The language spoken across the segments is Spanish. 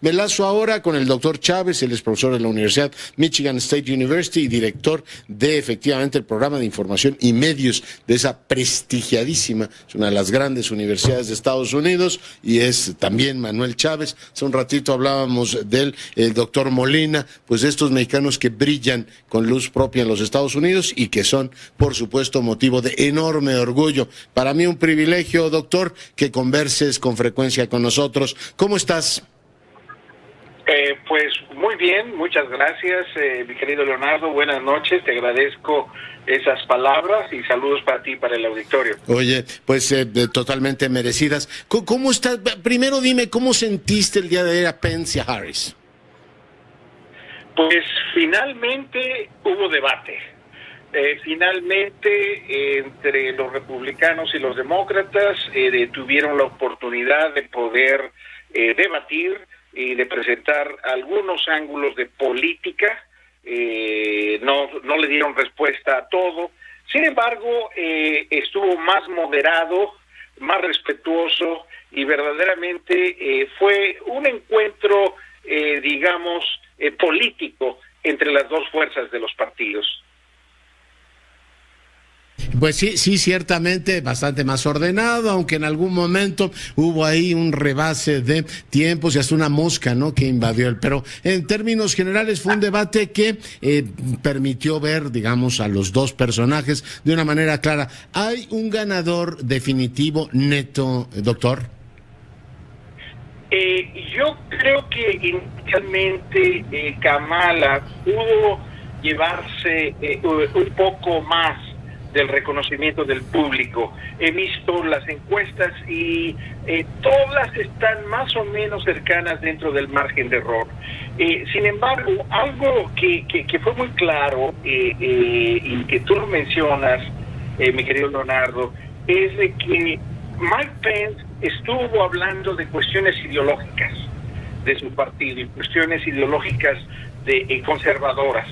Me lazo ahora con el doctor Chávez, él es profesor de la Universidad Michigan State University y director de, efectivamente, el programa de información y medios de esa prestigiadísima, es una de las grandes universidades de Estados Unidos, y es también Manuel Chávez. Hace un ratito hablábamos del doctor Molina, pues de estos mexicanos que brillan con luz propia en los Estados Unidos y que son, por supuesto, motivo de enorme orgullo. Para mí un privilegio, doctor, que converses con frecuencia con nosotros. ¿Cómo estás? Pues muy bien, muchas gracias, mi querido Leonardo. Buenas noches, te agradezco esas palabras y saludos para ti y para el auditorio. Oye, pues totalmente merecidas. ¿Cómo estás? Primero dime, ¿cómo sentiste el día de ayer a Pence y a Harris? Pues finalmente hubo debate. Finalmente entre los republicanos y los demócratas tuvieron la oportunidad de poder debatir y de presentar algunos ángulos de política. No le dieron respuesta a todo. Sin embargo, estuvo más moderado, más respetuoso, y verdaderamente fue un encuentro, digamos, político entre las dos fuerzas de los partidos. Pues sí, ciertamente bastante más ordenado, aunque en algún momento hubo ahí un rebase de tiempos y hasta una mosca, ¿no?, que invadió pero en términos generales fue un debate que permitió ver, digamos, a los dos personajes de una manera clara. ¿Hay un ganador definitivo neto, doctor? Yo creo que inicialmente Kamala pudo llevarse un poco más del reconocimiento del público. He visto las encuestas y todas están más o menos cercanas dentro del margen de error. Sin embargo, algo que fue muy claro y que tú lo mencionas, mi querido Leonardo, es de que Mike Pence estuvo hablando de cuestiones ideológicas de su partido y cuestiones ideológicas conservadoras.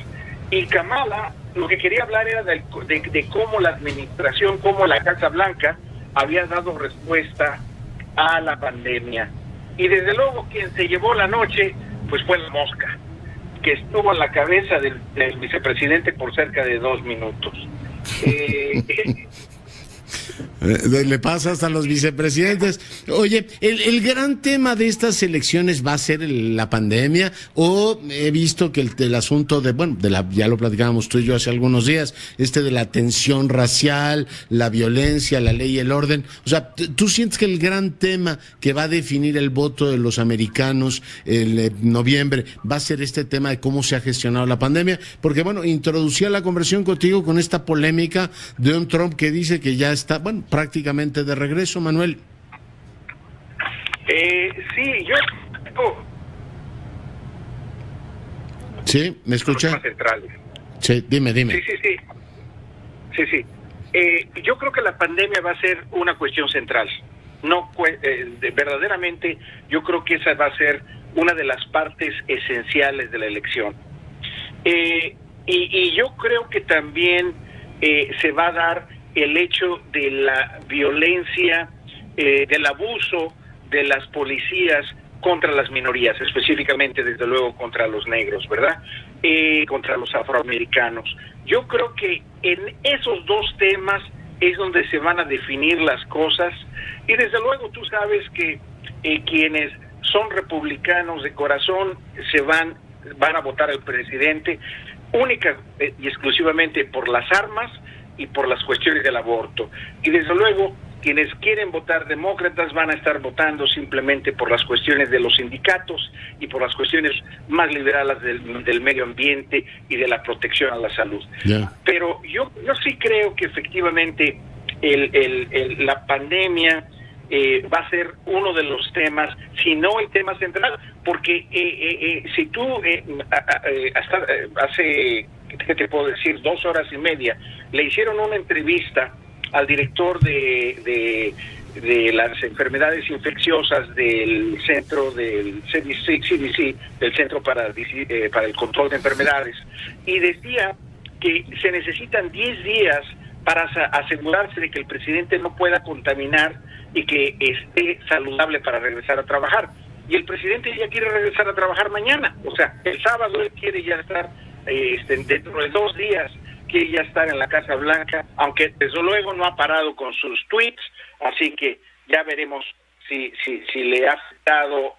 Y Kamala lo que quería hablar era de cómo la administración, cómo la Casa Blanca había dado respuesta a la pandemia. Y desde luego quien se llevó la noche pues fue la mosca, que estuvo en la cabeza del vicepresidente por cerca de 2 minutos. Le pasa hasta a los vicepresidentes. Oye, ¿el gran tema de estas elecciones va a ser la pandemia? O he visto que el asunto ya lo platicábamos tú y yo hace algunos días, de la tensión racial, la violencia, la ley y el orden. O sea, ¿tú sientes que el gran tema que va a definir el voto de los americanos en noviembre va a ser este tema de cómo se ha gestionado la pandemia? Porque, introducía la conversación contigo con esta polémica de un Trump que dice que ya está, prácticamente de regreso, Manuel. Sí, yo... ¿Sí? ¿Me escucha? Sí, dime. Sí. Yo creo que la pandemia va a ser una cuestión central. Verdaderamente, yo creo que esa va a ser una de las partes esenciales de la elección. Y yo creo que también se va a dar el hecho de la violencia, del abuso de las policías contra las minorías, específicamente, desde luego, contra los negros, ¿verdad? Contra los afroamericanos. Yo creo que en esos dos temas es donde se van a definir las cosas, y desde luego tú sabes que quienes son republicanos de corazón van a votar al presidente única y exclusivamente por las armas y por las cuestiones del aborto. Y desde luego, quienes quieren votar demócratas van a estar votando simplemente por las cuestiones de los sindicatos y por las cuestiones más liberales del medio ambiente y de la protección a la salud. Yeah. Pero yo sí creo que efectivamente la pandemia va a ser uno de los temas, si no el tema central, porque si tú hasta hace, ¿qué te puedo decir?, 2 horas y media, le hicieron una entrevista al director de las enfermedades infecciosas del centro del CDC, del Centro para el Control de Enfermedades, y decía que se necesitan 10 días para asegurarse de que el presidente no pueda contaminar y que esté saludable para regresar a trabajar. y el presidente ya quiere regresar a trabajar mañana. O sea, el sábado él quiere ya estar, dentro de 2 días, quiere ya estar en la Casa Blanca, aunque desde luego no ha parado con sus tweets, así que ya veremos si le ha afectado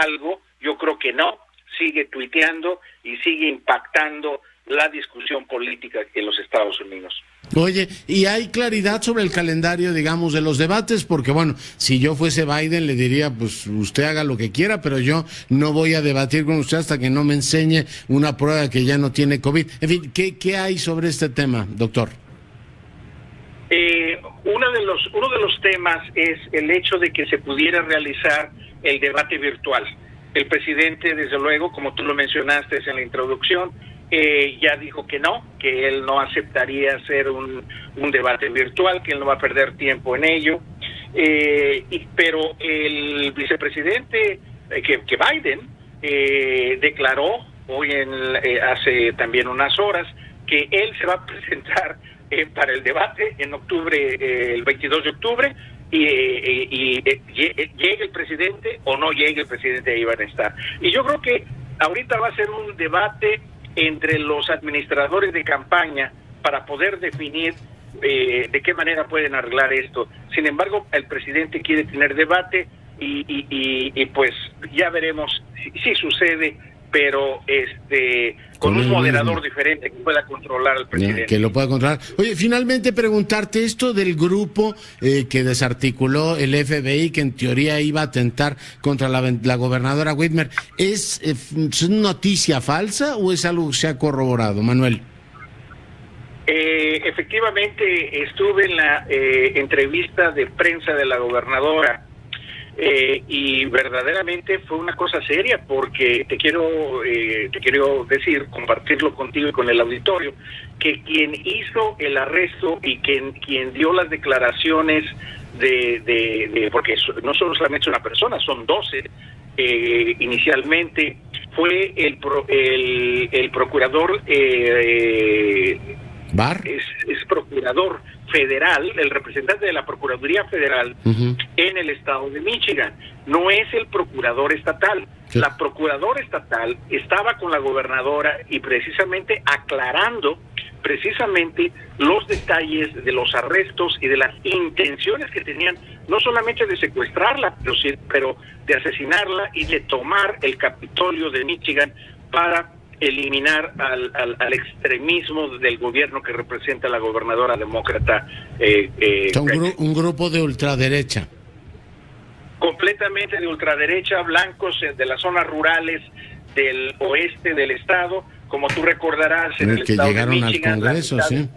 algo. Yo creo que no, sigue tuiteando y sigue impactando la discusión política en los Estados Unidos. Oye, ¿y hay claridad sobre el calendario, digamos, de los debates? Porque, bueno, si yo fuese Biden le diría, pues usted haga lo que quiera, pero yo no voy a debatir con usted hasta que no me enseñe una prueba que ya no tiene COVID. En fin, ¿qué hay sobre este tema, doctor? Uno de los temas es el hecho de que se pudiera realizar el debate virtual. El presidente, desde luego, como tú lo mencionaste en la introducción, ya dijo que no, que él no aceptaría hacer un debate virtual, que él no va a perder tiempo en ello. Pero el vicepresidente, que Biden, declaró hoy, hace también unas horas, que él se va a presentar para el debate en octubre, el 22 de octubre, y llegue el presidente o no llegue el presidente, ahí van a estar. Y yo creo que ahorita va a ser un debate entre los administradores de campaña para poder definir de qué manera pueden arreglar esto. Sin embargo, el presidente quiere tener debate y pues ya veremos si sucede, pero con un moderador diferente que pueda controlar al presidente. Que lo pueda controlar. Oye, finalmente preguntarte esto del grupo que desarticuló el FBI, que en teoría iba a atentar contra la gobernadora Whitmer, ¿es noticia falsa o es algo que se ha corroborado, Manuel? Efectivamente, estuve en la entrevista de prensa de la gobernadora, y verdaderamente fue una cosa seria, porque te quiero decir, compartirlo contigo y con el auditorio, que quien hizo el arresto y quien dio las declaraciones porque no solo solamente una persona, son 12 inicialmente, fue el procurador ¿Bar? Es procurador federal, el representante de la Procuraduría Federal en el estado de Michigan. No es el procurador estatal. Sí. La procuradora estatal estaba con la gobernadora y precisamente aclarando los detalles de los arrestos y de las intenciones que tenían, no solamente de secuestrarla, pero de asesinarla y de tomar el Capitolio de Michigan para eliminar al extremismo del gobierno que representa la gobernadora demócrata. Un grupo de ultraderecha. Completamente de ultraderecha, blancos de las zonas rurales del oeste del estado, como tú recordarás, en el que estado llegaron de Michigan, al Congreso, sí.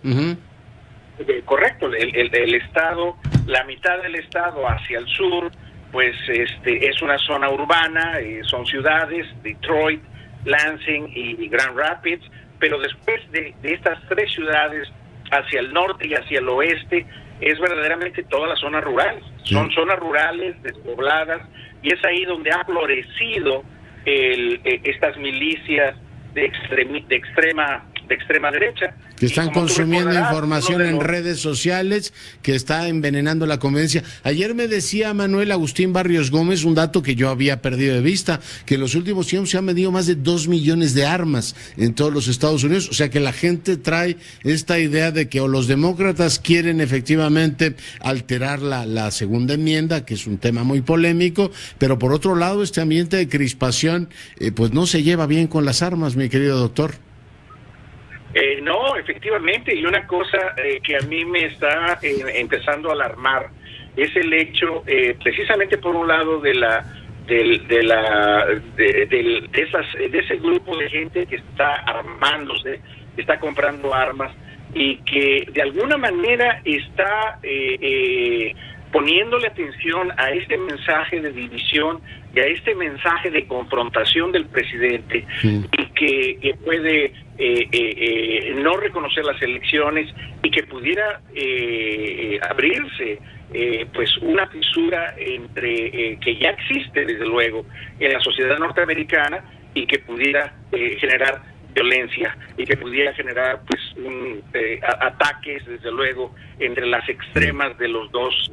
Correcto, el estado, la mitad del estado hacia el sur, pues es una zona urbana, son ciudades, Detroit, Lansing y Grand Rapids, pero después de estas 3 ciudades hacia el norte y hacia el oeste es verdaderamente toda la zona rural. Sí. Son zonas rurales, despobladas, y es ahí donde ha florecido estas milicias de extrema derecha. Que están consumiendo información en redes sociales, que está envenenando la convivencia. Ayer me decía Manuel Agustín Barrios Gómez un dato que yo había perdido de vista, que en los últimos tiempos se han vendido más de 2 millones de armas en todos los Estados Unidos. O sea que la gente trae esta idea de que o los demócratas quieren efectivamente alterar la segunda enmienda, que es un tema muy polémico, pero por otro lado este ambiente de crispación pues no se lleva bien con las armas, mi querido doctor. No, efectivamente, y una cosa que a mí me está empezando a alarmar es el hecho, precisamente por un lado, de ese grupo de gente que está armándose, está comprando armas y que de alguna manera está poniéndole atención a este mensaje de división y a este mensaje de confrontación del presidente, y que puede no reconocer las elecciones y que pudiera abrirse pues una fisura entre que ya existe desde luego en la sociedad norteamericana y que pudiera generar violencia y que pudiera generar pues ataques, desde luego, entre las extremas de los dos.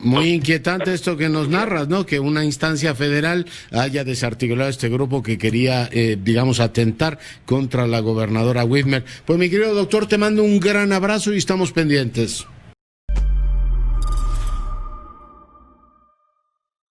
Muy inquietante esto que nos narras, ¿no? Que una instancia federal haya desarticulado este grupo que quería, digamos, atentar contra la gobernadora Whitmer. Pues mi querido doctor, te mando un gran abrazo y estamos pendientes.